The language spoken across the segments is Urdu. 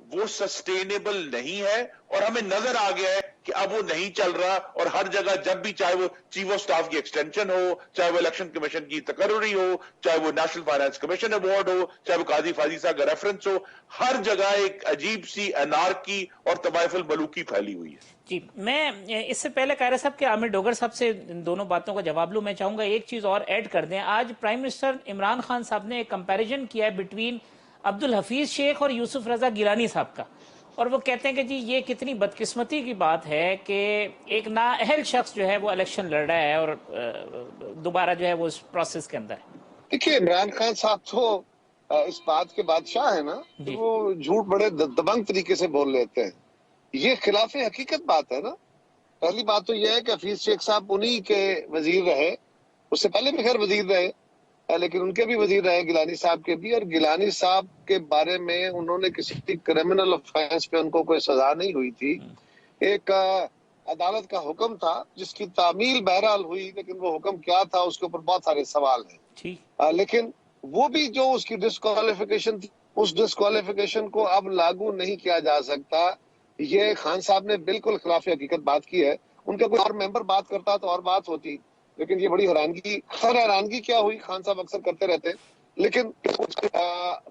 وہ سسٹینیبل نہیں ہے، اور ہمیں نظر آ گیا ہے کہ اب وہ نہیں چل رہا، اور ہر جگہ جب بھی چاہے وہ چیف آف سٹاف کی ایکسٹینشن ہو، چاہے وہ الیکشن کمیشن کی تقرری ہو، چاہے وہ نیشنل فائنانس کمیشن ایوارڈ ہو، چاہے وہ قاضی فاضی صاحب کا ریفرنس ہو، ہر جگہ ایک عجیب سی انارکی اور طوائف الملوکی پھیلی ہوئی ہے۔ جی، میں اس سے پہلے قاہرہ صاحب کے عامر ڈوگر صاحب سے ان دونوں باتوں کا جواب لوں، میں چاہوں گا ایک چیز اور ایڈ کر دیں۔ آج پرائم منسٹر عمران خان صاحب نے ایک کمپیریزن کیا ہے بٹوین عبدالحفیظ شیخ اور یوسف رضا گیلانی صاحب کا، اور وہ کہتے ہیں کہ جی یہ کتنی بدقسمتی کی بات ہے کہ ایک نااہل شخص جو ہے وہ الیکشن لڑ رہا ہے اور دوبارہ جو ہے وہ اس پروسیس کے اندر ہے۔ دیکھیے، عمران خان صاحب تو اس بات کے بادشاہ ہے نا کہ جی وہ جھوٹ بڑے دبنگ طریقے سے بول لیتے ہیں۔ یہ خلاف حقیقت بات ہے نا۔ پہلی بات تو یہ ہے کہ حفیظ شیخ صاحب انہی کے وزیر رہے، اس سے پہلے بھی خیر وزیر رہے، لیکن ان کے بھی وزیر رہے گیلانی صاحب کے بھی، اور گیلانی صاحب کے بارے میں انہوں نے کسی کرمنل افینس پہ ان کو کوئی سزا نہیں ہوئی تھی، ایک عدالت کا حکم تھا جس کی تعمیل بہرحال ہوئی، لیکن وہ حکم کیا تھا اس کے اوپر بہت سارے سوال ہیں۔ ٹھیک، لیکن وہ بھی جو اس کی ڈسکوالیفیکیشن تھی، اس ڈسکوالیفیکیشن کو اب لاگو نہیں کیا جا سکتا۔ یہ خان صاحب نے بالکل خلاف حقیقت بات کی ہے۔ ان کا کوئی اور ممبر بات کرتا تو اور بات ہوتی، لیکن یہ بڑی حیرانگی، خیر حیرانگی کیا ہوئی، خان صاحب اکثر کرتے رہتے ہیں، لیکن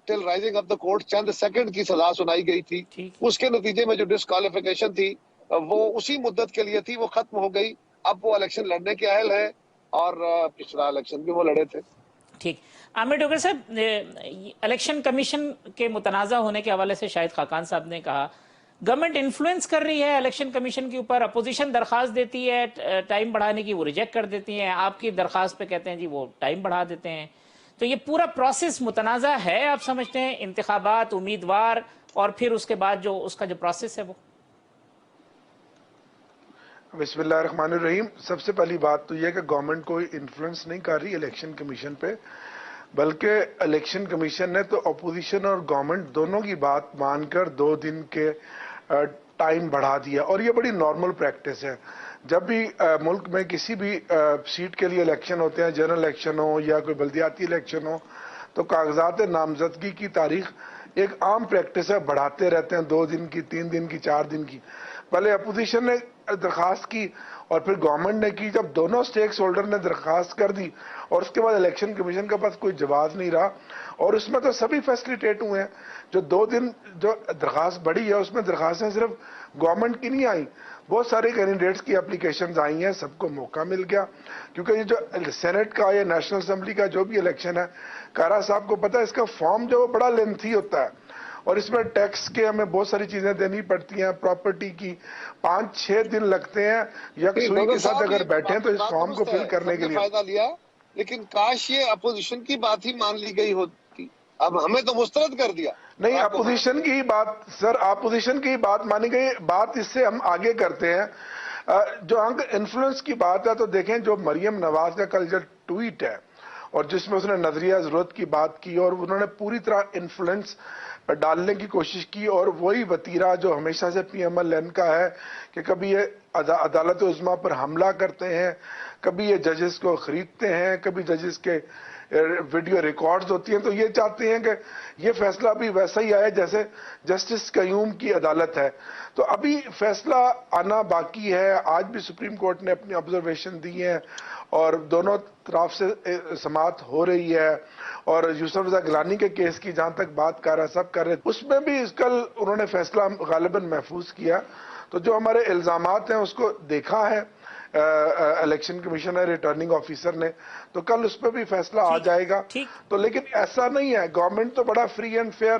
ٹل رائزنگ آف دا کورٹ چند سیکنڈ کی سزا سنائی گئی تھی۔ ٹھیک، اس کے نتیجے میں جو ڈسکوالیفیکیشن تھی وہ اسی مدت کے لیے تھی، وہ ختم ہو گئی۔ اب وہ الیکشن لڑنے کے اہل ہے، اور پچھلا الیکشن بھی وہ لڑے تھے۔ ٹھیک۔ عامر ڈوگر صاحب، الیکشن کمیشن کے متنازع ہونے کے حوالے سے شاہد خاقان صاحب نے کہا گورنمنٹ انفلوئنس کر رہی ہے الیکشن کمیشن کے اوپر، اپوزیشن درخواست دیتی ہے ٹائم بڑھانے کی، وہ ریجیکٹ کر دیتی ہیں، آپ کی درخواست پہ کہتے ہیں جی وہ ٹائم بڑھا دیتے ہیں، تو یہ پورا پروسیس متنازع ہے آپ سمجھتے ہیں؟ انتخابات، امیدوار، اور پھر اس کے بعد جو اس کا جو پروسیس ہے وہ؟ بسم اللہ الرحمن الرحیم۔ سب سے پہلی بات تو یہ کہ گورنمنٹ کوئی انفلوئنس نہیں کر رہی الیکشن کمیشن پہ، بلکہ الیکشن کمیشن نے تو اپوزیشن اور گورنمنٹ دونوں کی بات مان کر 2 دن کے ٹائم بڑھا دیا، اور یہ بڑی نارمل پریکٹس ہے۔ جب بھی ملک میں کسی بھی سیٹ کے لیے الیکشن ہوتے ہیں، جنرل الیکشن ہو یا کوئی بلدیاتی الیکشن ہو، تو کاغذات نامزدگی کی تاریخ ایک عام پریکٹس ہے، بڑھاتے رہتے ہیں 2 دن کی، 3 دن کی، 4 دن کی۔ پہلے اپوزیشن نے درخواست کی اور پھر گورنمنٹ نے کی، جب دونوں سٹیکس ہولڈر نے درخواست کر دی اور اس کے بعد الیکشن کمیشن کے پاس کوئی جواز نہیں رہا، اور اس میں تو سبھی فیسلیٹیٹ ہوئے ہیں۔ جو 2 دن جو درخواست بڑھی ہے اس میں درخواستیں صرف گورنمنٹ کی نہیں آئیں، بہت سارے کینڈیڈیٹس کی اپلیکیشنز آئی ہیں، سب کو موقع مل گیا، کیونکہ یہ جو سینٹ کا یا نیشنل اسمبلی کا جو بھی الیکشن ہے، کارا صاحب کو پتہ ہے اس کا فارم جو بڑا لینتھی ہوتا ہے، اور اس میں ٹیکس کے ہمیں بہت ساری چیزیں دینی پڑتی ہیں، پراپرٹی کی 5-6 دن لگتے ہیں یکسوئی کے ساتھ اگر بیٹھے ہیں تو اس فارم کو فل کرنے کے لیے۔ فائدہ لیا، لیکن کاش یہ اپوزیشن کی بات ہی مان لی گئی ہوتی، اب ہمیں تو مسترد کر دیا۔ نہیں، اپوزیشن کی بات سر، اپوزیشن کی بات مانی گئی، بات اس سے ہم آگے کرتے ہیں۔ جو انفلوئنس کی بات ہے تو دیکھیں، جو مریم نواز کا کل جو ٹویٹ ہے اور جس میں اس نے نظریہ ضرورت کی بات کی، اور انہوں نے پوری طرح انفلوئنس ڈالنے کی کوشش کی، اور وہی وتیرہ جو ہمیشہ سے پی ایم ایل این کا ہے کہ کبھی یہ عدالت عظمیٰ پر حملہ کرتے ہیں، کبھی یہ ججز کو خریدتے ہیں، کبھی ججز کے ویڈیو ریکارڈز ہوتی ہیں، تو یہ چاہتے ہیں کہ یہ فیصلہ بھی ویسا ہی آئے جیسے جسٹس قیوم کی عدالت ہے۔ تو ابھی فیصلہ آنا باقی ہے، آج بھی سپریم کورٹ نے اپنی آبزرویشن دی ہیں اور دونوں طرف سے سماعت ہو رہی ہے، اور یوسف رضا گیلانی کے کیس کی جہاں تک بات کر رہا سب کر رہے اس میں بھی کل انہوں نے فیصلہ غالباً محفوظ کیا، تو جو ہمارے الزامات ہیں اس کو دیکھا ہے الیکشن کمیشنر ریٹرننگ آفیسر نے، تو کل اس پہ بھی فیصلہ آ جائے گا۔ تو لیکن ایسا نہیں ہے، گورنمنٹ تو بڑا فری اینڈ فیئر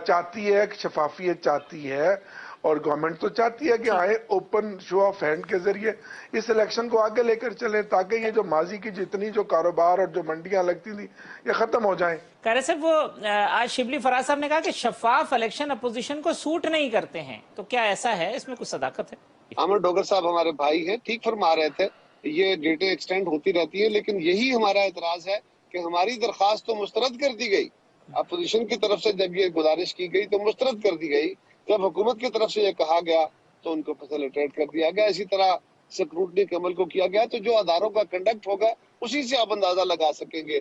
چاہتی ہے، شفافیت چاہتی ہے، اور گورنمنٹ تو چاہتی ہے کہ آئے اوپن شو آف ہینڈ کے ذریعے اس الیکشن کو آگے لے کر چلیں، تاکہ یہ جو ماضی کی جتنی جو کاروبار اور جو منڈیاں لگتی تھیں یہ ختم ہو جائیں۔ قاہرہ صاحب، وہ آج شبلی فراز صاحب نے کہا کہ شفاف الیکشن اپوزیشن کو سوٹ نہیں کرتے ہیں، تو کیا ایسا ہے؟ اس میں کچھ صداقت ہے؟ عامر ڈوگر صاحب ہمارے بھائی ہیں، ٹھیک فرما رہے تھے، یہ ڈیٹیں ایکسٹینڈ ہوتی رہتی ہیں، لیکن یہی ہمارا اعتراض ہے کہ ہماری درخواست تو مسترد کر دی گئی، اپوزیشن کی طرف سے جب یہ گزارش کی گئی تو مسترد کر دی گئی، جب حکومت کی طرف سے یہ کہا گیا تو ان کو فیسیلیٹیٹ کر دیا گیا، اسی طرح سکروٹنی کے عمل کو کیا گیا، تو جو اداروں کا کنڈکٹ ہوگا اسی سے آپ اندازہ لگا سکیں گے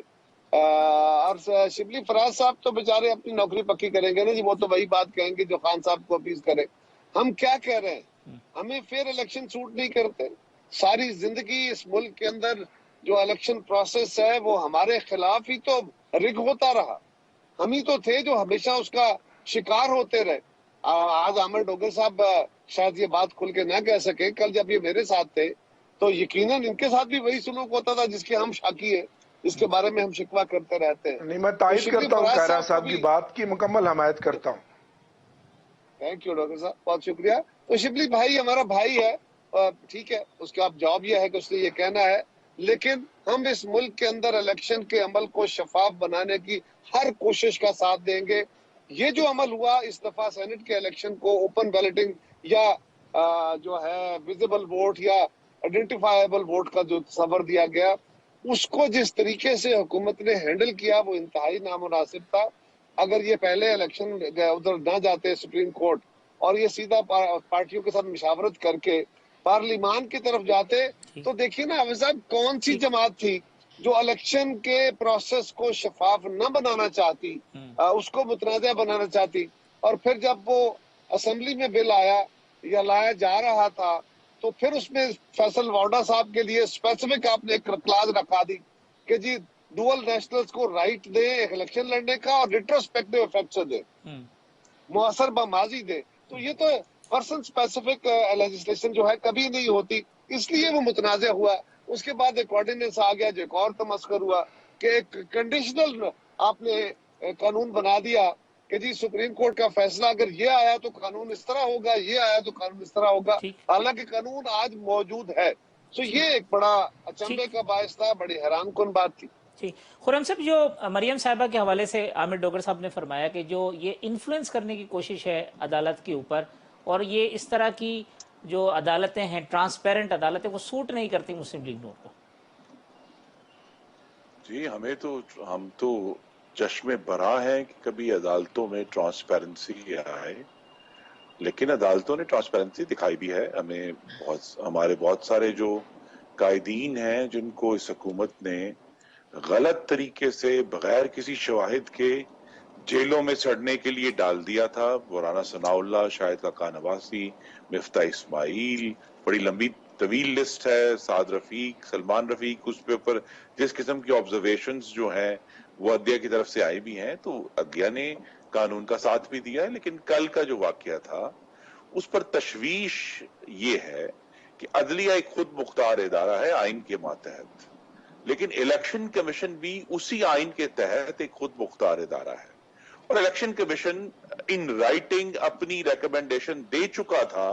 اور شبلی فراز صاحب تو بیچارے اپنی نوکری پکی کریں گے نا جی, وہ تو وہی بات کہیں گے جو خان صاحب کو اپیز کرے. ہم کیا کہہ رہے ہیں, ہمیں فیئر الیکشن سوٹ نہیں کرتے. ساری زندگی اس ملک کے اندر جو الیکشن پروسیس ہے وہ ہمارے خلاف ہی تو رگ ہوتا رہا. ہم ہی تو تھے جو ہمیشہ اس کا شکار ہوتے رہے. آج عامر ڈوگر صاحب شاید یہ بات کھل کے نہ کہہ سکے, کل جب یہ میرے ساتھ تھے تو یقیناً ان کے ساتھ بھی وہی سلوک ہوتا تھا جس کے ہم شاکی ہیں, جس کے بارے میں ہم شکوہ کرتے رہتے ہیں. نہیں, میں تائید کرتا ہوں کائرہ صاحب کی بھی بات کی, مکمل حمایت کرتا ہوں. تھینک یو ڈاکٹر صاحب, بہت شکریہ. تو شبلی بھائی ہمارا بھائی ہے, ٹھیک ہے, اس کا اب جاب یہ ہے کہ اس نے یہ کہنا ہے, لیکن ہم اس ملک کے اندر الیکشن کے عمل کو شفاف بنانے کی ہر کوشش کا ساتھ دیں گے. یہ جو عمل ہوا اس دفعہ سینٹ کے الیکشن کو اوپن بیلٹنگ یا جو ہے ویزیبل ووٹ یا آئیڈینٹیفائیبل ووٹ کا جو تصور دیا گیا, اس کو جس طریقے سے حکومت نے ہینڈل کیا وہ انتہائی نامناسب تھا. اگر یہ پہلے الیکشن ادھر نہ جاتے سپریم کورٹ اور یہ سیدھا پارٹیوں کے ساتھ مشاورت کر کے پارلیمان کی طرف جاتے, تو دیکھیے نا حافظ صاحب کون سی جماعت تھی جو الیکشن کے پروسیس کو شفاف نہ بنانا چاہتی, اس کو متنازع بنانا چاہتی. اور پھر جب وہ اسمبلی میں بل آیا یا لایا جا رہا تھا تو پھر اس میں فیصل وارڈا صاحب کے لیے اسپیسیفک آپ نے ایک کلاز رکھا دی کہ جی ڈوئل نیشنلز کو رائٹ دے ایک الیکشن لڑنے کا اور ریٹروسپیکٹیو افیکٹ دے, مؤثر بماضی دے. تو یہ تو پرسن اسپیسیفک لیجسلیشن جو ہے کبھی نہیں ہوتی, اس لیے وہ متنازع ہوا. اس کے بعد ایک آرڈیننس آ گیا جو ایک اور تمسخر ہوا کہ ایک کنڈیشنل آپ نے قانون بنا دیا کہ جی سپریم کورٹ کا فیصلہ اگر یہ آیا تو قانون اس طرح ہوگا, یہ آیا تو قانون اس طرح ہوگا, حالانکہ قانون آج موجود ہے. تو یہ ایک بڑا اچنبے کا باعث تھا, بڑی حیران کن بات تھی. جی خرم صاحب, جو مریم صاحبہ کے حوالے سے عامر ڈوگر صاحب نے فرمایا کہ جو یہ انفلوئنس کرنے کی کوشش ہے عدالت کے اوپر, اور یہ اس طرح کی جو عدالتیں ہیں ٹرانسپیرنٹ عدالتیں, وہ سوٹ نہیں کرتی مسلم لیگ نون کو. جی ہم تو چشم برا ہے کہ کبھی عدالتوں میں ٹرانسپیرنسی آئے, لیکن عدالتوں نے ٹرانسپیرنسی دکھائی بھی ہے ہمیں. ہمارے بہت سارے جو قائدین ہیں جن کو اس حکومت نے غلط طریقے سے بغیر کسی شواہد کے جیلوں میں سڑنے کے لیے ڈال دیا تھا. مولانا ثناء اللہ, شاہد کاکا نواسی, مفتاح اسماعیل, بڑی لمبی طویل لسٹ ہے, سعد رفیق, سلمان رفیق, اس پہ اوپر جس قسم کی آبزرویشنز جو ہیں وہ عدلیہ کی طرف سے آئی بھی ہیں, تو عدلیہ نے قانون کا ساتھ بھی دیا ہے. لیکن کل کا جو واقعہ تھا اس پر تشویش یہ ہے کہ عدلیہ ایک خود مختار ادارہ ہے آئین کے ماتحت, لیکن الیکشن کمیشن بھی اسی آئین کے تحت ایک خود مختار ادارہ ہے. اور الیکشن کمیشن ان رائٹنگ اپنی ریکمنڈیشن دے چکا تھا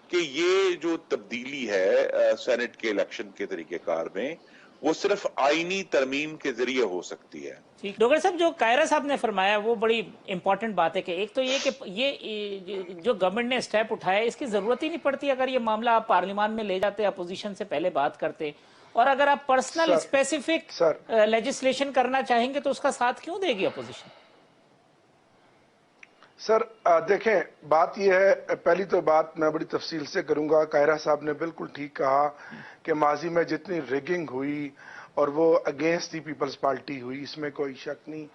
کہ یہ جو تبدیلی ہے سینٹ کے الیکشن کے طریقہ کار میں وہ صرف آئینی ترمیم کے ذریعے ہو سکتی ہے. ڈاکٹر صاحب, جو کائرہ صاحب نے فرمایا وہ بڑی امپورٹنٹ بات ہے کہ ایک تو یہ کہ یہ جو گورنمنٹ نے اسٹیپ اٹھایا اس کی ضرورت ہی نہیں پڑتی اگر یہ معاملہ آپ پارلیمان میں لے جاتے, اپوزیشن سے پہلے بات کرتے, اور اگر آپ پرسنل اسپیسیفک لیجسلیشن کرنا چاہیں گے تو اس کا ساتھ کیوں دے گی اپوزیشن؟ سر دیکھیں, بات یہ ہے, پہلی تو بات میں بڑی تفصیل سے کروں گا. کائرہ صاحب نے بالکل ٹھیک کہا کہ ماضی میں جتنی ریگنگ ہوئی اور وہ اگینسٹ دی پیپلز پارٹی ہوئی, اس میں کوئی شک نہیں.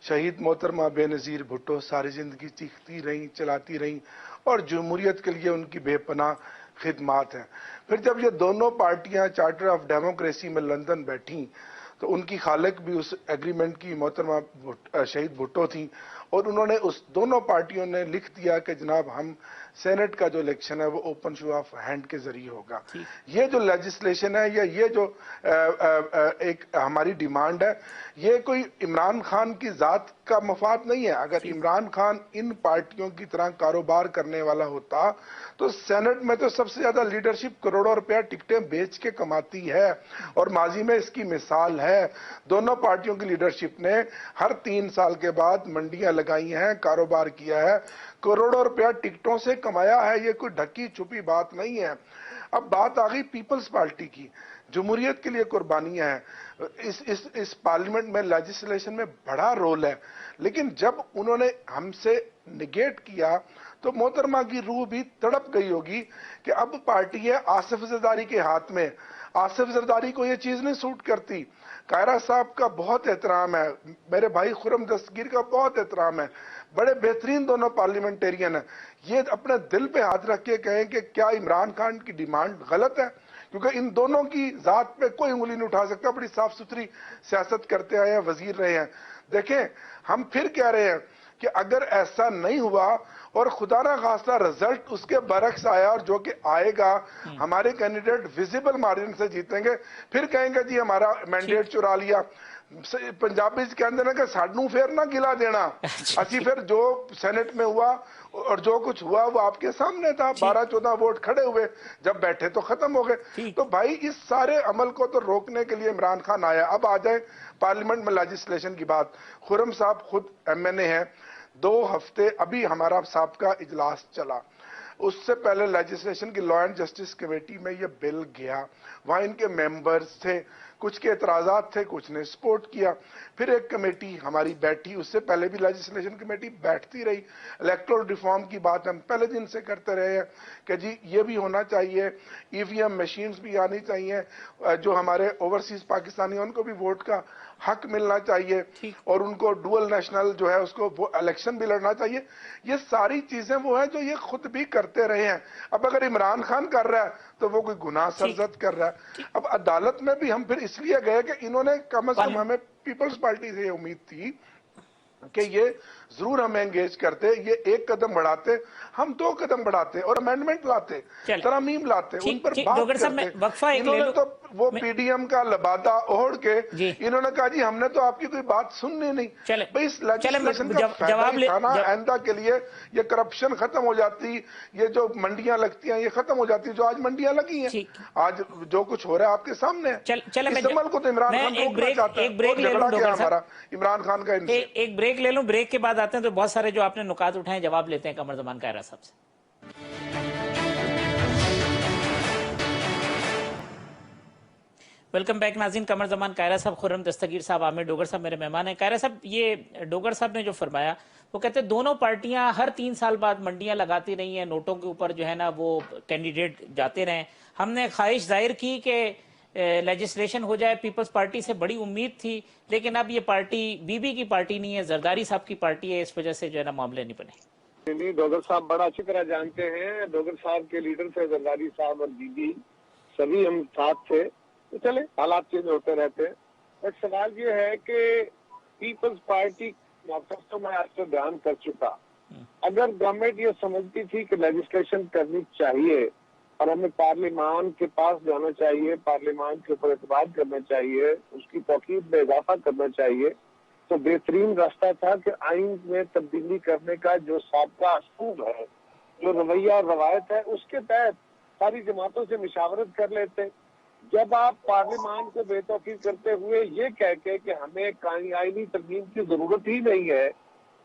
شہید محترمہ بے نظیر بھٹو ساری زندگی چیختی رہیں, چلاتی رہیں, اور جمہوریت کے لیے ان کی بے پناہ خدمات ہیں. پھر جب یہ دونوں پارٹیاں چارٹر آف ڈیموکریسی میں لندن بیٹھیں تو ان کی خالق بھی اس ایگریمنٹ کی محترمہ شہید بھٹو تھیں, اور انہوں نے اس دونوں پارٹیوں نے لکھ دیا کہ جناب ہم سینٹ کا جو الیکشن ہے وہ اوپن شو آف ہینڈ کے ذریعے ہوگا. یہ جو لیجسلیشن ہے یا یہ جو ایک ہماری ڈیمانڈ ہے, یہ کوئی عمران خان کی ذات کا مفاد نہیں ہے. اگر عمران خان ان پارٹیوں کی طرح کاروبار کرنے والا ہوتا تو سینٹ میں تو سب سے زیادہ لیڈرشپ کروڑوں روپیہ ٹکٹیں بیچ کے کماتی ہے, اور ماضی میں اس کی مثال ہے. دونوں پارٹیوں کی لیڈرشپ نے ہر 3 سال کے بعد منڈیاں لگائی ہیں, کاروبار کیا ہے, کروڑوں روپیہ ٹکٹوں سے کمایا ہے. یہ کوئی ڈھکی چھپی بات نہیں ہے. اب بات آ گئی پیپلز پارٹی کی, جمہوریت کے لیے قربانیاں ہیں. اس پارلیمنٹ میں لیجسلیشن میں بڑا رول ہے, لیکن جب انہوں نے ہم سے نگیٹ کیا تو محترمہ کی روح بھی تڑپ گئی ہوگی کہ اب پارٹی ہے آصف زرداری کے ہاتھ میں. آصف زرداری کو یہ چیز نہیں سوٹ کرتی. کائرہ صاحب کا بہت احترام ہے, میرے بھائی خرم دستگیر کا بہت احترام ہے, بڑے بہترین دونوں پارلیمنٹیرین ہیں. یہ اپنے دل پہ ہاتھ رکھ کے کہیں کہ کیا عمران خان کی ڈیمانڈ غلط ہے, کیونکہ ان دونوں کی ذات پہ کوئی انگلی نہیں اٹھا سکتا. بڑی صاف ستھری سیاست کرتے آئے ہیں, وزیر رہے ہیں. دیکھیں ہم پھر کہہ رہے ہیں کہ اگر ایسا نہیں ہوا اور خدا نہ خواستہ رزلٹ اس کے برعکس آیا, اور جو کہ آئے گا ہمارے کینڈیڈیٹ ویزیبل مارجن سے جیتیں گے, پھر کہیں گے جی ہمارا مینڈیٹ چرا لیا. پنجابی کہتے ہیں کہ ساڈو پھر نہ گلا دینا, اسی پھر جو سینٹ میں ہوا اور جو کچھ ہوا وہ آپ کے سامنے تھا. 12-14 ووٹ کھڑے ہوئے, جب بیٹھے تو ختم ہو گئے. تو بھائی اس سارے عمل کو تو روکنے کے لیے عمران خان آیا. اب آ جائیں پارلیمنٹ میں لیجسلیشن کی بات. خرم صاحب خود MNA ہیں, 2 ہفتے ابھی ہمارا سابقہ اجلاس چلا, اس سے پہلے لیجسلیشن کی لا اینڈ جسٹس کمیٹی میں یہ بل گیا, وہاں ان کے ممبرز تھے, کچھ کے اعتراضات تھے, کچھ نے سپورٹ کیا. پھر ایک کمیٹی ہماری بیٹھی, اس سے پہلے بھی لیجسلیشن کمیٹی بیٹھتی رہی. الیکٹرل ریفارم کی بات ہم پہلے دن سے کرتے رہے ہیں کہ جی یہ بھی ہونا چاہیے, EVM مشینز بھی آنی چاہیے, جو ہمارے اوورسیز پاکستانی ہیں ان کو بھی ووٹ کا حق ملنا چاہیے, اور ان کو ڈوئل نیشنل جو ہے اس کو الیکشن بھی لڑنا چاہیے. یہ ساری چیزیں وہ ہیں جو یہ خود بھی کرتے رہے ہیں. اب اگر عمران خان کر رہا ہے تو وہ کوئی گناہ سرزد کر رہا ہے. اب عدالت میں بھی ہم پھر اس لیے گئے کہ انہوں نے کم از کم, ہمیں پیپلز پارٹی سے یہ امید تھی کہ یہ ضرور ہمیں انگیج کرتے, یہ 1 قدم بڑھاتے, ہم 2 قدم بڑھاتے اور امینڈمنٹ لاتے, ترامیم لاتے, ان پر بات کرتے. انہوں نے تو وہ PDM کا لبادہ اوڑھ کے انہوں نے کہا جی ہم نے تو آپ کی کوئی بات سننی نہیں. بھئی اس لیجسلیشن کا فائدہ اٹھانا, آئندہ کے لیے یہ کرپشن ختم ہو جاتی, یہ جو منڈیاں لگتی ہیں یہ ختم ہو جاتی, جو آج منڈیاں لگی ہیں, آج جو کچھ ہو رہا ہے آپ کے سامنے ہے. اس عمل کو تو عمران خان روکنا چاہتا ہے. جھگڑا کیا ہمارا عمران خان کا ان سے. ایک بریک لے لوں, بریک کے بعد آتے ہیں تو بہت سارے جو آپ نے نکات اٹھائیں جواب لیتے ہیں قمر زمان کائرہ صاحب سے. ویلکم بیک ناظرین. قمر زمان کائرہ صاحب, خرم دستگیر صاحب, عامر ڈوگر صاحب میرے مہمان ہیں. کائرہ صاحب, یہ ڈوگر صاحب نے جو فرمایا وہ کہتے ہیں دونوں پارٹیاں ہر 3 سال بعد منڈیاں لگاتی رہی ہیں, نوٹوں کے اوپر جو ہے نا وہ کینڈیڈیٹ جاتے رہے. ہم نے خواہش ظاہر کی کہ لیجسلیشن ہو جائے, پیپلز پارٹی سے بڑی امید تھی, لیکن اب یہ پارٹی بی بی کی پارٹی نہیں ہے, زرداری صاحب کی پارٹی ہے, اس وجہ سے جو ہے نا معاملے نہیں بنے. نہیں, ڈوگر صاحب بڑا اچھی طرح جانتے ہیں, ڈوگر صاحب کے لیڈر تھے زرداری صاحب اور بی بی, سبھی ہم ساتھ تھے. تو چلے حالات چینج ہوتے رہتے ہیں. ایک سوال یہ ہے کہ پیپلز پارٹی مانیفیسٹو میں آج سے بیان کر چکا, اگر گورنمنٹ یہ سمجھتی تھی کہ لیجسلیشن کرنی چاہیے اور ہمیں پارلیمان کے پاس جانا چاہیے, پارلیمان کے اوپر اعتماد کرنا چاہیے, اس کی توقیر میں اضافہ کرنا چاہیے, تو بہترین راستہ تھا کہ آئین میں تبدیلی کرنے کا جو سابقہ اصول ہے, جو رویہ اور روایت ہے, اس کے تحت ساری جماعتوں سے مشاورت کر لیتے. جب آپ پارلیمان کو بے توقیر کرتے ہوئے یہ کہہ کے کہ ہمیں آئینی ترمیم کی ضرورت ہی نہیں ہے,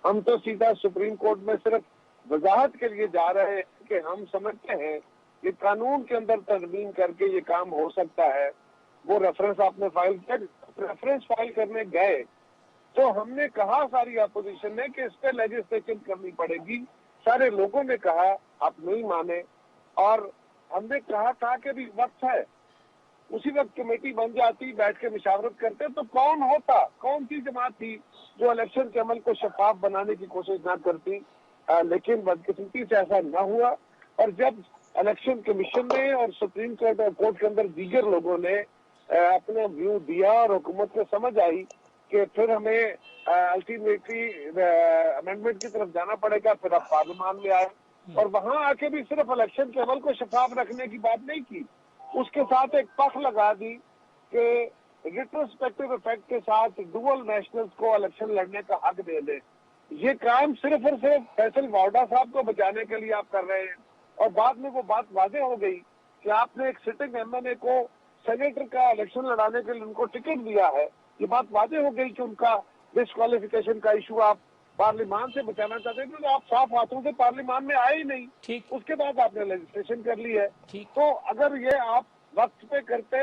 ہم تو سیدھا سپریم کورٹ میں صرف وضاحت کے لیے جا رہے ہیں کہ ہم سمجھتے ہیں کہ قانون کے اندر ترمیم کر کے یہ کام ہو سکتا ہے, وہ ریفرنس آپ نے فائل کیا, ریفرنس فائل کرنے گئے تو ہم نے کہا ساری اپوزیشن نے کہ اس پہ لیجسلیشن کرنی پڑے گی. سارے لوگوں نے کہا, آپ نہیں مانے, اور ہم نے کہا تھا کہ بھی وقت ہے, اسی وقت کمیٹی بن جاتی, بیٹھ کے مشاورت کرتے, تو کون ہوتا, کون سی جماعت تھی جو الیکشن کے عمل کو شفاف بنانے کی کوشش نہ کرتی. لیکن بدقسمتی سے ایسا نہ ہوا, اور جب الیکشن کمیشن نے اور سپریم کورٹ اور کورٹ کے اندر دیگر لوگوں نے اپنا ویو دیا اور حکومت کو سمجھ آئی کہ پھر ہمیں الٹیمیٹلی امینڈمنٹ کی طرف جانا پڑے گا, پھر آپ پارلیمان میں آئے, اور وہاں آ کے بھی صرف الیکشن کے عمل کو شفاف رکھنے کی بات نہیں کی, اس کے ساتھ ایک پخ لگا دی کہ ریٹروسپیکٹو افیکٹ کے ساتھ ڈوئل نیشنلز کو الیکشن لڑنے کا حق دے دیں. یہ کام صرف اور صرف فیصل وارڈا صاحب کو بچانے کے لیے آپ کر رہے ہیں, اور بعد میں وہ بات واضح ہو گئی کہ آپ نے ایک سٹنگ MNA کو سینیٹر کا الیکشن لڑانے کے لیے ان کو ٹکٹ دیا ہے. یہ بات واضح ہو گئی کہ ان کا ڈسکوالیفیکیشن کا ایشو آپ پارلیمان سے بچانا چاہتے تھے, تو آپ صاف ہاتھوں سے پارلیمان میں آئے ہی نہیں. اس کے بعد آپ نے لیجسلیشن کر لی ہے. تو اگر یہ آپ وقت پہ کرتے,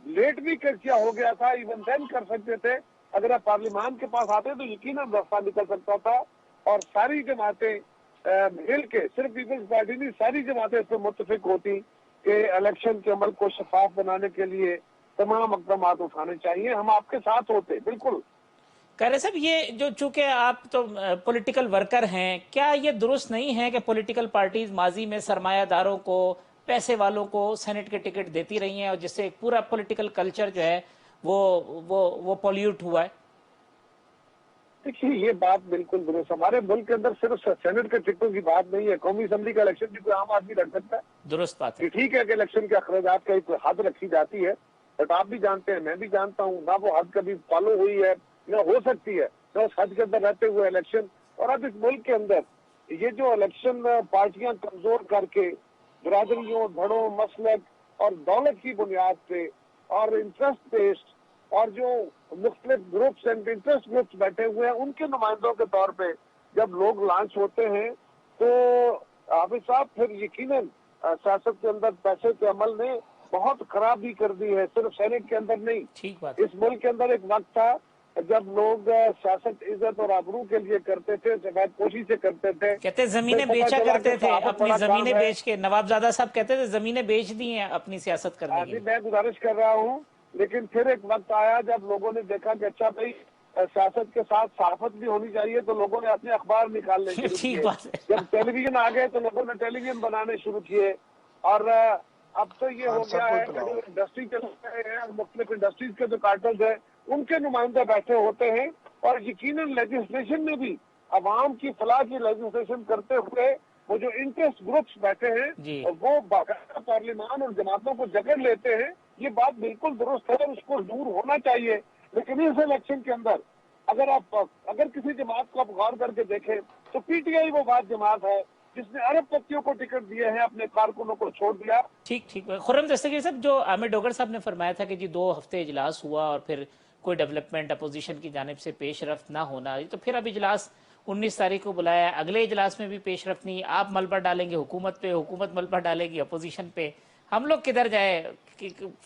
لیٹ بھی کیا ہو گیا تھا, ایون دین کر سکتے تھے, اگر آپ پارلیمان کے پاس آتے تو یقیناً راستہ نکل سکتا تھا, اور ساری جماعتیں مل کے, صرف پیپلز پارٹی نہیں, ساری جماعتیں اس پہ متفق ہوتی کہ الیکشن کے عمل کو شفاف بنانے کے لیے تمام اقدامات اٹھانے چاہیے. ہم آپ کے ساتھ ہوتے بالکل. کہہ صاحب یہ جو چونکہ آپ تو پولیٹیکل ورکر ہیں، کیا یہ درست نہیں ہے کہ پولیٹیکل پارٹیز ماضی میں سرمایہ داروں کو، پیسے والوں کو سینٹ کے ٹکٹ دیتی رہی ہیں اور جس سے ایک پورا پولیٹیکل کلچر جو ہے وہ پولیوٹ ہوا ہے؟ دیکھیے یہ بات بالکل درست. ہمارے ملک کے اندر صرف سینٹ کے ٹکٹوں کی بات نہیں ہے. قومی اسمبلی کا الیکشن بھی کوئی عام آدمی لڑ سکتا ہے. درست بات ہے. کہ ٹھیک ہے کہ الیکشن کے اخراجات کا ایک حد رکھی جاتی ہے، بٹ آپ بھی جانتے ہیں، میں بھی جانتا ہوں، نہ وہ حد کبھی فالو ہوئی ہے نہ ہو سکتی ہے، نہ اس حد کے اندر رہتے ہوئے الیکشن. اور اب اس ملک کے اندر یہ جو الیکشن پارٹیاں کمزور کر کے برادریوں، دھڑوں، مسلک اور دولت کی بنیاد پہ اور انٹرسٹ بیسڈ اور جو مختلف گروپس اینڈ انٹرسٹ گروپس بیٹھے ہوئے ہیں ان کے نمائندوں کے طور پہ جب لوگ لانچ ہوتے ہیں تو حافظ صاحب پھر یقیناً سیاست کے اندر پیسے کے عمل نے بہت خرابی کر دی ہے، صرف سینٹ کے اندر نہیں. ٹھیک بات. اس ملک کے اندر ایک وقت تھا جب لوگ سیاست عزت اور آبرو کے لیے کرتے تھے، سفید پوشی سے کرتے تھے. کہتے زمینیں بیچا کرتے تھے، اپنی زمینیں بیچ کے. نواب زادہ صاحب کہتے تھے زمینیں بیچ دی ہیں اپنی سیاست کرنے کی. میں گزارش کر رہا ہوں، لیکن پھر ایک وقت آیا جب لوگوں نے دیکھا کہ اچھا بھائی سیاست کے ساتھ صحافت بھی ہونی چاہیے، تو لوگوں نے اپنے اخبار نکالنے شروع کیے. جب ٹیلی ویژن آ گئے تو لوگوں نے ٹیلی ویژن بنانے شروع کیے. اور اب تو یہ ہو گیا ہے کہ جو انڈسٹری چل رہے ہیں، مختلف انڈسٹریز کے جو کارٹلز ہیں ان کے نمائندے بیٹھے ہوتے ہیں. اور یقیناً لیجسلیشن میں بھی عوام کی فلاح کی لیجسلیشن کرتے ہوئے وہ جو انٹرسٹ گروپس بیٹھے ہیں وہ باقاعدہ پارلیمان اور جماعتوں کو جکڑ لیتے ہیں. یہ بات بالکل درست ہے اور اس کو دور ہونا چاہیے. لیکن اس الیکشن کے اندر اگر کسی جماعت کو آپ غور کر کے دیکھیں تو پی ٹی آئی وہ بات جماعت ہے جس نے ارب پتیوں کو ٹکٹ دیے ہیں، اپنے کارکنوں کو چھوڑ دیا. ٹھیک. خرم دستگیر صاحب، جو عامر ڈوگر صاحب نے فرمایا تھا کہ 2 ہفتے اجلاس ہوا اور پھر کوئی ڈیولپمنٹ اپوزیشن کی جانب سے پیش رفت نہ ہونا، تو پھر اب اجلاس 19 تاریخ کو بلایا، اگلے اجلاس میں بھی پیش رفت نہیں. آپ ملبہ ڈالیں گے حکومت پہ، حکومت ملبہ ڈالے گی اپوزیشن پہ. ہم لوگ کدھر جائے؟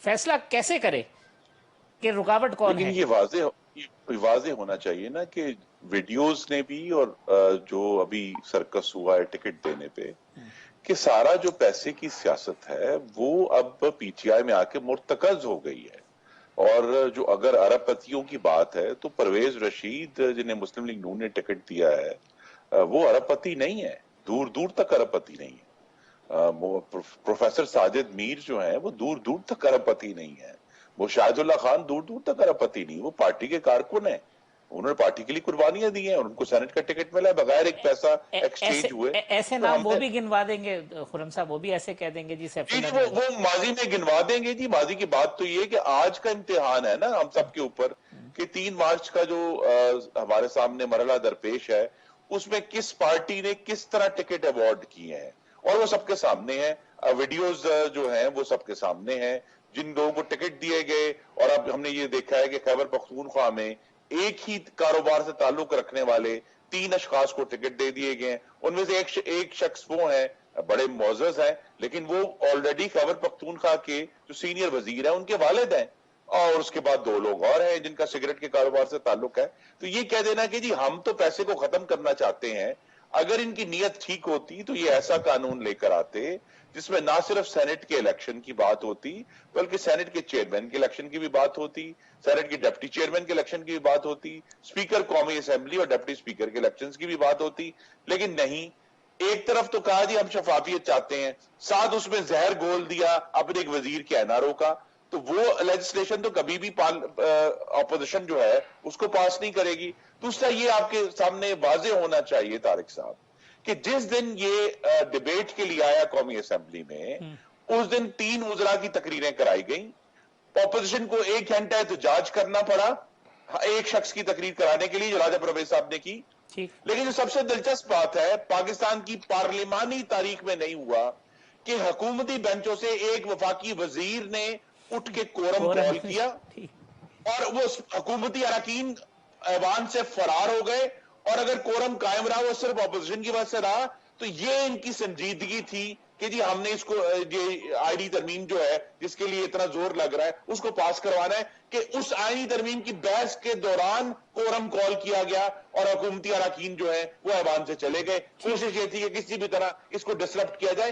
فیصلہ کیسے کرے کہ رکاوٹ کون ہے؟ لیکن یہ واضح ہونا چاہیے نا کہ ویڈیوز نے بھی اور جو ابھی سرکس ہوا ہے ٹکٹ دینے پہ، کہ سارا جو پیسے کی سیاست ہے وہ اب پی ٹی آئی میں آ کے مرتکز ہو گئی ہے. اور جو اگر ارب پتیوں کی بات ہے تو پرویز رشید جنہیں مسلم لیگ نون نے ٹکٹ دیا ہے وہ ارب پتی نہیں ہے، دور دور تک ارب پتی نہیں ہے. پروفیسر ساجد میر جو ہیں وہ دور دور تک ارب پتی نہیں ہے. وہ شاہد اللہ خان دور دور تک ارب پتی نہیں، وہ پارٹی کے کارکن ہیں. انہوں نے پارٹی کے لیے قربانیاں دی ہیں اور ان کو سینٹ کا ٹکٹ ملا بغیر ایک پیسہ ایکسچینج ہوئے. ایسے نام وہ بھی گنوا دیں گے خرم صاحب، وہ بھی ایسے کہہ دیں گے جی وہ ماضی میں گنوا دیں گے. جی ماضی کی بات تو یہ کہ آج کا امتحان ہے نا ہم سب کے اوپر کہ 3 مارچ کا جو ہمارے سامنے مرحلہ درپیش ہے اس میں کس پارٹی نے کس طرح ٹکٹ ایوارڈ کیے ہیں اور وہ سب کے سامنے ہیں. ویڈیوز جو ہیں وہ سب کے سامنے ہیں جن لوگوں کو ٹکٹ دیے گئے. اور اب ہم نے یہ دیکھا ہے کہ خیبر پختونخوا میں ایک ہی کاروبار سے تعلق رکھنے والے 3 اشخاص کو ٹکٹ دے دیے گئے ہیں. ان میں سے ایک شخص وہ ہیں بڑے معزز ہیں لیکن وہ آلریڈی خیبر پختونخوا کے جو سینئر وزیر ہیں ان کے والد ہیں، اور اس کے بعد 2 لوگ اور ہیں جن کا سگریٹ کے کاروبار سے تعلق ہے. تو یہ کہہ دینا کہ جی ہم تو پیسے کو ختم کرنا چاہتے ہیں، اگر ان کی نیت ٹھیک ہوتی تو یہ ایسا قانون لے کر آتے جس میں نہ صرف سینٹ کے الیکشن کی بات ہوتی بلکہ سینٹ کے چیئرمین کے الیکشن کی بھی بات ہوتی، سینٹ کے ڈپٹی چیئرمین کے الیکشن کی بھی بات ہوتی، اسپیکر قومی اسمبلی اور ڈپٹی اسپیکر کے الیکشن کی بھی بات ہوتی. لیکن نہیں، ایک طرف تو کہا جی ہم شفافیت چاہتے ہیں، ساتھ اس میں زہر گھول دیا اپنے ایک وزیر کے این آر او کا. تو وہ لیجسلیشن تو کبھی بھی اپوزیشن جو ہے اس کو پاس نہیں کرے گی. دوسرا یہ آپ کے سامنے واضح ہونا چاہیے طارق صاحب کہ جس دن یہ ڈیبیٹ کے لیے آیا قومی اسمبلی میں اس دن 3 وزراء کی تقریریں کرائی گئیں. اپوزیشن کو 1 گھنٹہ احتجاج کرنا پڑا ایک شخص کی تقریر کرانے کے لیے جو راجہ پرویز صاحب نے کی. لیکن جو سب سے دلچسپ بات ہے پاکستان کی پارلیمانی تاریخ میں نہیں ہوا کہ حکومتی بینچوں سے ایک وفاقی وزیر نے اٹھ کے کورم کال کیا اور وہ حکومتی اراکین ایوان سے فرار ہو گئے. اور اگر کورم قائم رہا وہ صرف اپوزیشن کی وجہ سے رہا تو یہ ان کی سنجیدگی تھی کہ جی ہم نے اس کو یہ آئینی ترمیم جو ہے جس کے لیے اتنا زور لگ رہا ہے اس کو پاس کروانا ہے کہ اس آئینی ترمیم کی بحث کے دوران کورم کال کیا گیا اور حکومتی اراکین جو ہیں وہ ایوان سے چلے گئے. کوشش یہ تھی کہ کسی بھی طرح اس کو ڈسرپٹ کیا جائے.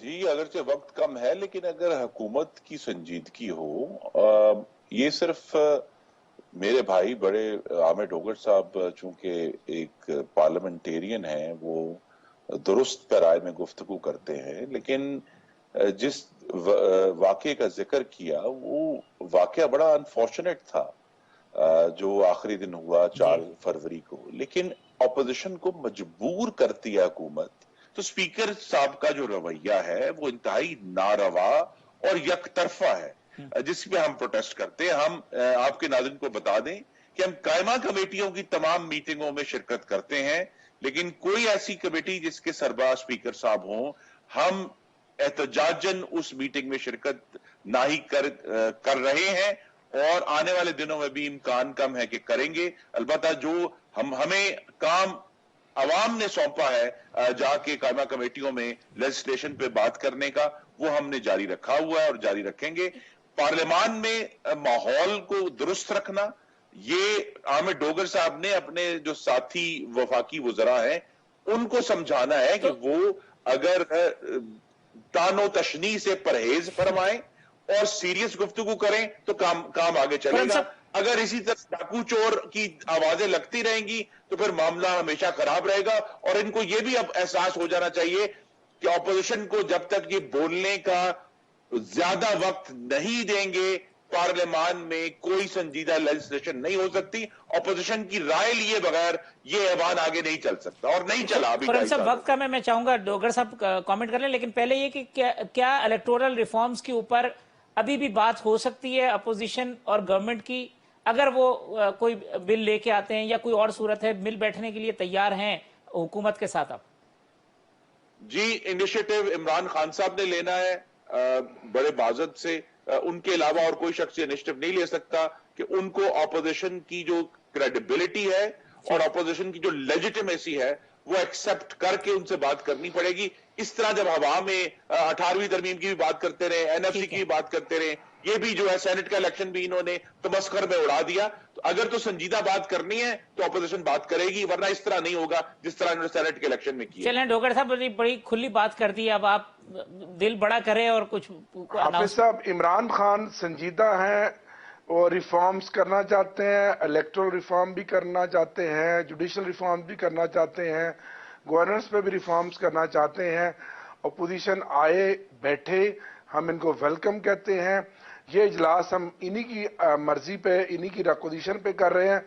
جی اگرچہ وقت کم ہے لیکن اگر حکومت کی سنجیدگی ہو، یہ صرف میرے بھائی بڑے عامر ڈوگر صاحب چونکہ ایک پارلیمنٹیرین ہیں، وہ درست پیرائے میں گفتگو کرتے ہیں، لیکن جس واقعے کا ذکر کیا وہ واقعہ بڑا انفارچونیٹ تھا جو آخری دن ہوا 4 فروری کو، لیکن اپوزیشن کو مجبور کرتی ہے حکومت، تو اسپیکر صاحب کا جو رویہ ہے وہ انتہائی ناروا اور یک طرفہ ہے، جس پہ ہم پروٹیسٹ کرتے ہیں۔ ہم آپ کے ناظرین کو بتا دیں کہ ہم قائمہ کمیٹیوں کی تمام میٹنگوں میں شرکت کرتے ہیں، لیکن کوئی ایسی کمیٹی جس کے سربراہ اسپیکر صاحب ہوں، ہم احتجاجاً اس میٹنگ میں شرکت نہ ہی کر رہے ہیں، اور آنے والے دنوں میں بھی امکان کم ہے کہ کریں گے۔ البتہ جو ہمیں کام عوام نے سونپا ہے جا کے قائمہ کمیٹیوں میں لیجسلیشن پہ بات کرنے کا، وہ ہم نے جاری رکھا ہوا ہے اور جاری رکھیں گے۔ پارلیمان میں ماحول کو درست رکھنا، یہ عامر ڈوگر صاحب نے اپنے جو ساتھی وفاقی وزراء ہیں ان کو سمجھانا ہے کہ وہ اگر تان و تشنیع سے پرہیز فرمائیں اور سیریس گفتگو کریں تو کام آگے چلے گا۔ اگر اسی طرح ڈاکو چور کی آوازیں لگتی رہیں گی تو پھر معاملہ ہمیشہ خراب رہے گا، اور ان کو یہ بھی اب احساس ہو جانا چاہیے کہ اپوزیشن کو جب تک یہ بولنے کا زیادہ وقت نہیں دیں گے پارلیمان میں کوئی سنجیدہ لیجسلیشن نہیں ہو سکتی۔ اپوزیشن کی رائے لیے بغیر یہ ایوان آگے نہیں چل سکتا، اور نہیں چلا ابھی خرم صاحب وقت کا میں چاہوں گا ڈوگر صاحب کامنٹ کر لیں، لیکن پہلے یہ کہ کیا الیکٹورل ریفارمز کے اوپر ابھی بھی بات ہو سکتی ہے اپوزیشن اور گورنمنٹ کی؟ اگر وہ کوئی بل لے کے آتے ہیں یا کوئی اور صورت ہے، مل بیٹھنے کے لیے تیار ہیں حکومت کے ساتھ آپ؟ جی انیشیٹو عمران خان صاحب نے لینا ہے بڑے بازت سے، ان کے علاوہ اور کوئی شخص یہ انیشیٹو نہیں لے سکتا کہ ان کو اپوزیشن کی جو کریڈیبلٹی ہے اور اپوزیشن کی جو لیجیٹیمیسی ہے وہ ایکسپٹ کر کے ان سے بات کرنی پڑے گی۔ اس طرح جب ہوا میں 18ویں ترمیم کی بھی بات کرتے رہے، این ایف سی کی بھی بات کرتے رہے، یہ بھی جو ہے سینٹ کا الیکشن بھی انہوں نے تمسخر میں اڑا دیا، تو اگر تو سنجیدہ بات کرنی ہے تو اپوزیشن بات کرے گی، ورنہ اس طرح نہیں ہوگا جس طرح انہوں نے سینٹ کے الیکشن میں کیا۔ چلیں ڈوگر صاحب بڑی کھلی بات کر دی، اب آپ دل بڑا کریں اور کچھ حافظ صاحب عمران خان سنجیدہ ہیں اور ریفارمز کرنا چاہتے ہیں، الیکٹرل ریفارم بھی کرنا چاہتے ہیں، جوڈیشل ریفارم بھی کرنا چاہتے ہیں، گورننس پہ بھی ریفارمز کرنا چاہتے ہیں۔ اپوزیشن آئے بیٹھے، ہم ان کو ویلکم کہتے ہیں۔ یہ اجلاس ہم انہی کی مرضی پہ، انہی کی ریکوزیشن پہ کر رہے ہیں،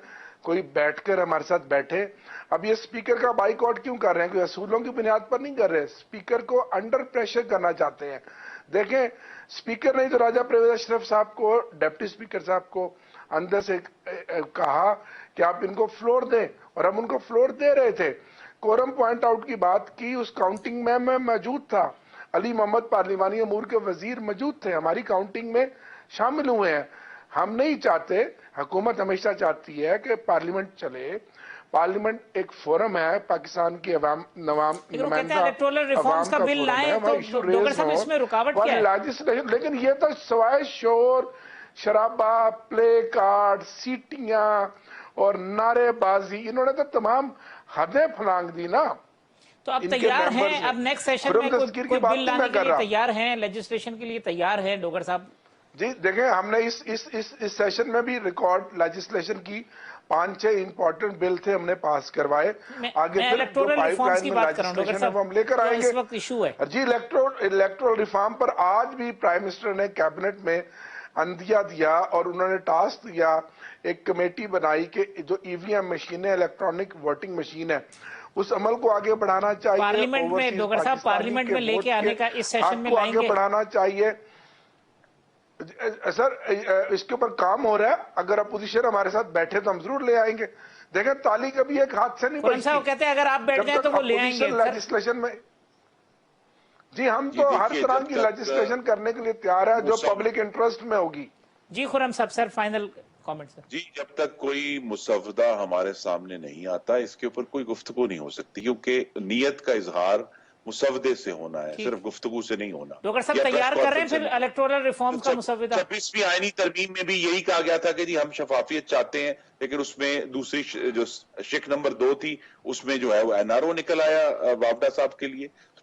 کوئی بیٹھ کر ہمارے ساتھ بیٹھے۔ اب یہ سپیکر کا بائیکاٹ کیوں کر رہے ہیں؟ کوئی اصولوں کی بنیاد پر نہیں کر رہے، سپیکر کو انڈر پریشر کرنا چاہتے ہیں۔ دیکھیں سپیکر نے تو راجہ پرویز اشرف صاحب کو، ڈیپٹی سپیکر صاحب کو اندر سے کہا کہ آپ ان کو فلور دیں، اور ہم ان کو فلور دے رہے تھے۔ کورم پوائنٹ آؤٹ کی بات کی، اس کاؤنٹنگ میں موجود تھا، علی محمد پارلیمانی امور کے وزیر موجود تھے، ہماری کاؤنٹنگ میں شامل ہوئے ہیں۔ ہم نہیں چاہتے، حکومت ہمیشہ چاہتی ہے کہ پارلیمنٹ چلے، پارلیمنٹ ایک فورم ہے، پاکستان کی عوام نمائندہ عوام کا فورم ہے، وہاں ایشو ریز ہو، لیکن یہ تو سوائے شور شرابہ، پلے کارڈ، سیٹیاں اور نعرے بازی، انہوں نے تو تمام حدیں پھلانگ دی نا۔ تو اب تیار ہیں، اب نیکسٹ سیشن میں کوئی بل لانے کے لیے تیار ہیں، لیجسلیشن کے لیے تیار ہیں ڈوگر صاحب؟ جی دیکھیں، ہم نے اس سیشن میں بھی ریکارڈ لیجسلیشن کی 5-6 امپورٹنٹ بل تھے، ہم نے پاس کروائے۔ آگے پھر جو پائپ لائن میں لیجسلیشن ہے وہ ہم لے کر آئیں گے۔ اس وقت ایشو ہے جی الیکٹرل ریفارم پر آج بھی پرائم منسٹر نے کیبنٹ میں اندیہ دیا اور انہوں نے ٹاسک دیا، ایک کمیٹی بنائی کہ جو ای وی ایم مشین ہے، الیکٹرانک ووٹنگ مشین ہے، اس عمل کو آگے بڑھانا چاہیے۔ پارلیمنٹ میں ڈوگر صاحب پارلیمنٹ میں لے کے آنے کا اس سیشن میں لائیں گے؟ آگے بڑھانا چاہیے سر، اس کے اوپر کام ہو رہا ہے، اگر اپوزیشن ہمارے ساتھ بیٹھے تو ہم ضرور لے آئیں گے۔ دیکھیں تالی کبھی ایک ہاتھ سے نہیں بجتی، صاحب کہتے ہیں اگر آپ بیٹھ جائیں تو وہ لے آئیں گے لیجسلیشن میں۔ جی ہم تو ہر طرح کی لیجسلیشن کرنے کے لیے تیار ہیں جو پبلک انٹرسٹ میں ہوگی۔ جی خرم صاحب سر فائنل کامنٹ سر۔ جی جب تک کوئی مسودہ ہمارے سامنے نہیں آتا اس کے اوپر کوئی گفتگو نہیں ہو سکتی، کیونکہ نیت کا اظہار مسودے سے ہونا ہے، صرف گفتگو سے نہیں ہونا۔ ڈاکٹر صاحب تیار کر رہے ہیں پھر الیکٹورل ریفارم کا مسودہ؟ 26ویں آئینی ترمیم میں بھی یہی کہا گیا تھا کہ جی ہم شفافیت چاہتے ہیں، لیکن اس میں دوسری جو شق نمبر 2 تھی اس میں جو ہے وہ این آر او نکل آیا وابڈا صاحب کے لیے۔